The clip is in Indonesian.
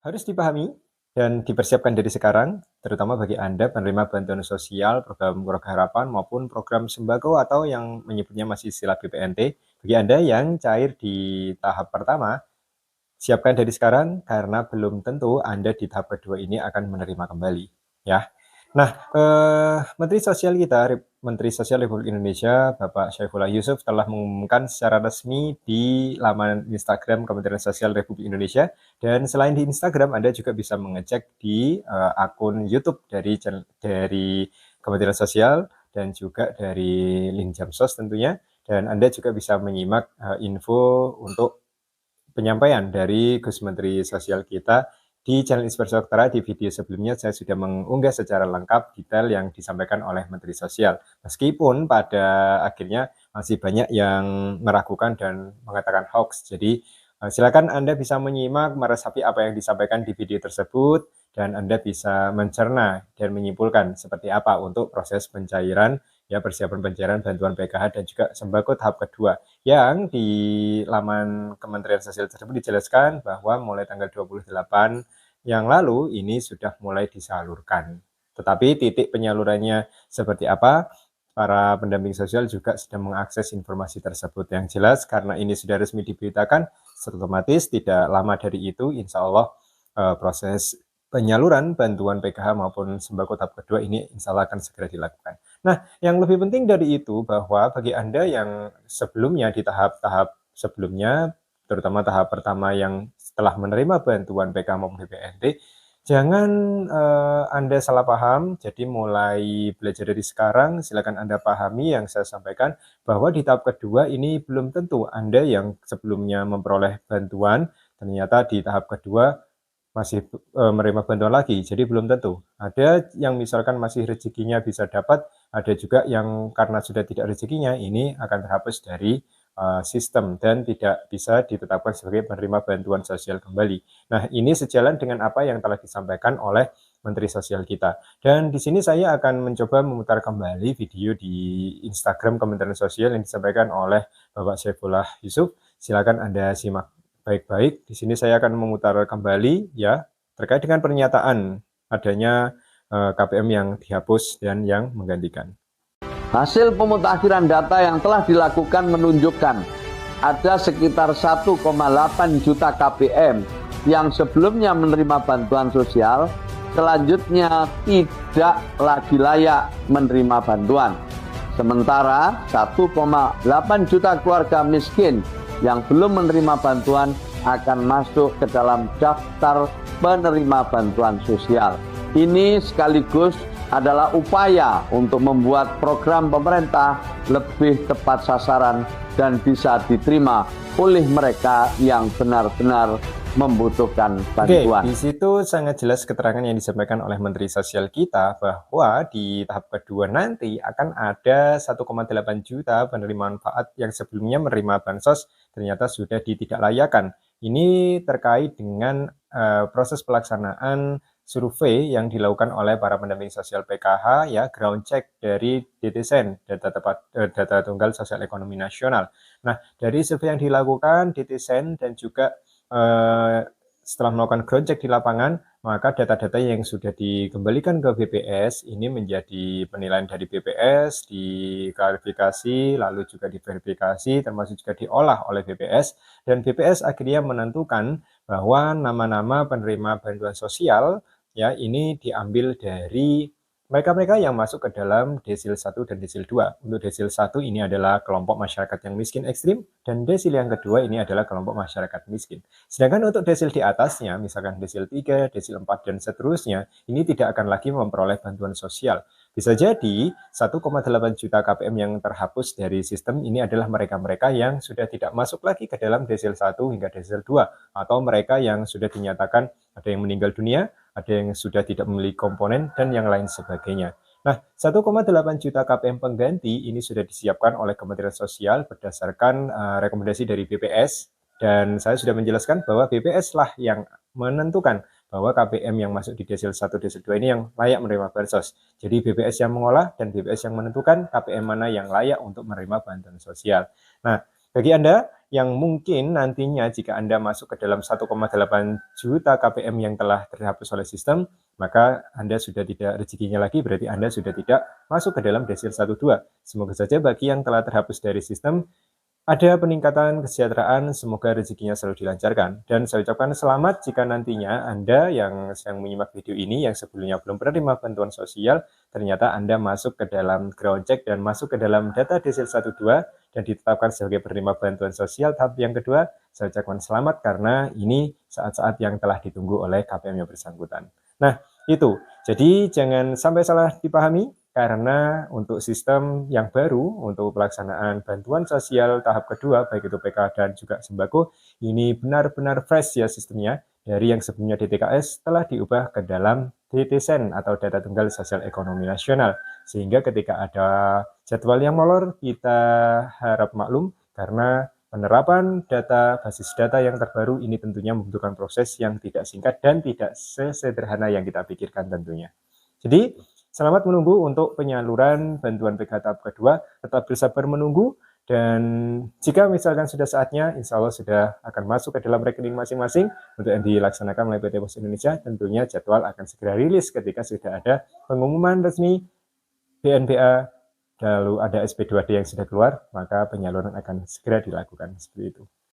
Harus dipahami dan dipersiapkan dari sekarang, terutama bagi Anda penerima bantuan sosial, program Keluarga Harapan maupun program sembako atau yang menyebutnya masih istilah BPNT. Bagi Anda yang cair di tahap pertama, siapkan dari sekarang karena belum tentu Anda di tahap kedua ini akan menerima kembali, ya. Nah, Menteri Sosial Republik Indonesia, Bapak Syaifullah Yusuf telah mengumumkan secara resmi di laman Instagram Kementerian Sosial Republik Indonesia. Dan selain di Instagram, Anda juga bisa mengecek di akun YouTube dari Kementerian Sosial dan juga dari link Jamsos tentunya. Dan Anda juga bisa menyimak info untuk penyampaian dari Gus Menteri Sosial kita di channel Inspirasi Dokter. Di video sebelumnya saya sudah mengunggah secara lengkap detail yang disampaikan oleh Menteri Sosial. Meskipun pada akhirnya masih banyak yang meragukan dan mengatakan hoax. Jadi silakan Anda bisa menyimak, meresapi apa yang disampaikan di video tersebut, dan Anda bisa mencerna dan menyimpulkan seperti apa untuk proses pencairan, ya persiapan pencairan bantuan PKH dan juga sembako tahap kedua. Yang di laman Kementerian Sosial tersebut dijelaskan bahwa mulai tanggal 28 yang lalu ini sudah mulai disalurkan. Tetapi titik penyalurannya seperti apa, para pendamping sosial juga sedang mengakses informasi tersebut. Yang jelas karena ini sudah resmi diberitakan, otomatis tidak lama dari itu insya Allah proses penyaluran bantuan PKH maupun sembako tahap kedua ini insya Allah akan segera dilakukan. Nah, yang lebih penting dari itu bahwa bagi Anda yang sebelumnya di tahap-tahap sebelumnya, terutama tahap pertama yang setelah menerima bantuan PKH maupun BPNT, jangan Anda salah paham. Jadi mulai belajar dari sekarang, silakan Anda pahami yang saya sampaikan bahwa di tahap kedua ini belum tentu Anda yang sebelumnya memperoleh bantuan, ternyata di tahap kedua masih menerima bantuan lagi, jadi belum tentu. Ada yang misalkan masih rezekinya bisa dapat, ada juga yang karena sudah tidak rezekinya, ini akan terhapus dari sistem dan tidak bisa ditetapkan sebagai penerima bantuan sosial kembali. Nah, ini sejalan dengan apa yang telah disampaikan oleh Menteri Sosial kita. Dan di sini saya akan mencoba memutar kembali video di Instagram Kementerian Sosial yang disampaikan oleh Bapak Syaifullah Yusuf. Silakan Anda simak baik-baik. Di sini saya akan memutar kembali ya terkait dengan pernyataan adanya KPM yang dihapus dan yang menggantikan. Hasil pemutakhiran data yang telah dilakukan menunjukkan ada sekitar 1,8 juta KPM yang sebelumnya menerima bantuan sosial, selanjutnya tidak lagi layak menerima bantuan. Sementara 1,8 juta keluarga miskin yang belum menerima bantuan akan masuk ke dalam daftar penerima bantuan sosial. Ini sekaligus adalah upaya untuk membuat program pemerintah lebih tepat sasaran dan bisa diterima oleh mereka yang benar-benar membutuhkan bantuan. Oke, di situ sangat jelas keterangan yang disampaikan oleh Menteri Sosial kita bahwa di tahap kedua nanti akan ada 1,8 juta penerima manfaat yang sebelumnya menerima bansos ternyata sudah ditidaklayakkan. Ini terkait dengan proses pelaksanaan survei yang dilakukan oleh para pendamping sosial PKH, ya ground check dari DTSEN, data tunggal sosial ekonomi nasional. Nah, dari survei yang dilakukan DTSEN dan juga setelah melakukan ground check di lapangan, maka data-data yang sudah dikembalikan ke BPS ini menjadi penilaian dari BPS, diklarifikasi, lalu juga diverifikasi, termasuk juga diolah oleh BPS, dan BPS akhirnya menentukan bahwa nama-nama penerima bantuan sosial ya ini diambil dari mereka-mereka yang masuk ke dalam desil 1 dan desil 2. Untuk desil 1 ini adalah kelompok masyarakat yang miskin ekstrim, dan desil yang kedua ini adalah kelompok masyarakat miskin. Sedangkan untuk desil di atasnya, misalkan desil 3, desil 4, dan seterusnya, ini tidak akan lagi memperoleh bantuan sosial. Bisa jadi 1,8 juta KPM yang terhapus dari sistem ini adalah mereka-mereka yang sudah tidak masuk lagi ke dalam desil 1 hingga desil 2, atau mereka yang sudah dinyatakan ada yang meninggal dunia, ada yang sudah tidak memiliki komponen, dan yang lain sebagainya. Nah, 1,8 juta KPM pengganti ini sudah disiapkan oleh Kementerian Sosial berdasarkan rekomendasi dari BPS, dan saya sudah menjelaskan bahwa BPS lah yang menentukan bahwa KPM yang masuk di desil 1, desil 2 ini yang layak menerima bansos. Jadi BPS yang mengolah dan BPS yang menentukan KPM mana yang layak untuk menerima bantuan sosial. Nah, Bagi Anda yang mungkin nantinya jika Anda masuk ke dalam 1,8 juta KPM yang telah terhapus oleh sistem, maka Anda sudah tidak rezekinya lagi, berarti Anda sudah tidak masuk ke dalam desil 12. Semoga saja bagi yang telah terhapus dari sistem, ada peningkatan kesejahteraan, semoga rezekinya selalu dilancarkan. Dan saya ucapkan selamat jika nantinya Anda yang sedang menyimak video ini, yang sebelumnya belum menerima bantuan sosial, ternyata Anda masuk ke dalam ground check dan masuk ke dalam data desil 12 dan ditetapkan sebagai penerima bantuan sosial tahap yang kedua. Saya ucapkan selamat karena ini saat-saat yang telah ditunggu oleh KPM yang bersangkutan. Nah, itu. Jadi jangan sampai salah dipahami, karena untuk sistem yang baru, untuk pelaksanaan bantuan sosial tahap kedua, baik itu PK dan juga sembako, ini benar-benar fresh ya sistemnya, dari yang sebelumnya DTKS telah diubah ke dalam DTSEN atau Data Tunggal Sosial Ekonomi Nasional. Sehingga ketika ada jadwal yang molor, kita harap maklum, karena penerapan data, basis data yang terbaru ini tentunya membutuhkan proses yang tidak singkat dan tidak sesederhana yang kita pikirkan tentunya. Jadi, selamat menunggu untuk penyaluran bantuan PK tahap kedua, tetap bersabar menunggu, dan jika misalkan sudah saatnya, insya Allah sudah akan masuk ke dalam rekening masing-masing untuk yang dilaksanakan oleh PT Pos Indonesia, tentunya jadwal akan segera rilis ketika sudah ada pengumuman resmi BNPA, lalu ada SP2D yang sudah keluar, maka penyaluran akan segera dilakukan, seperti itu.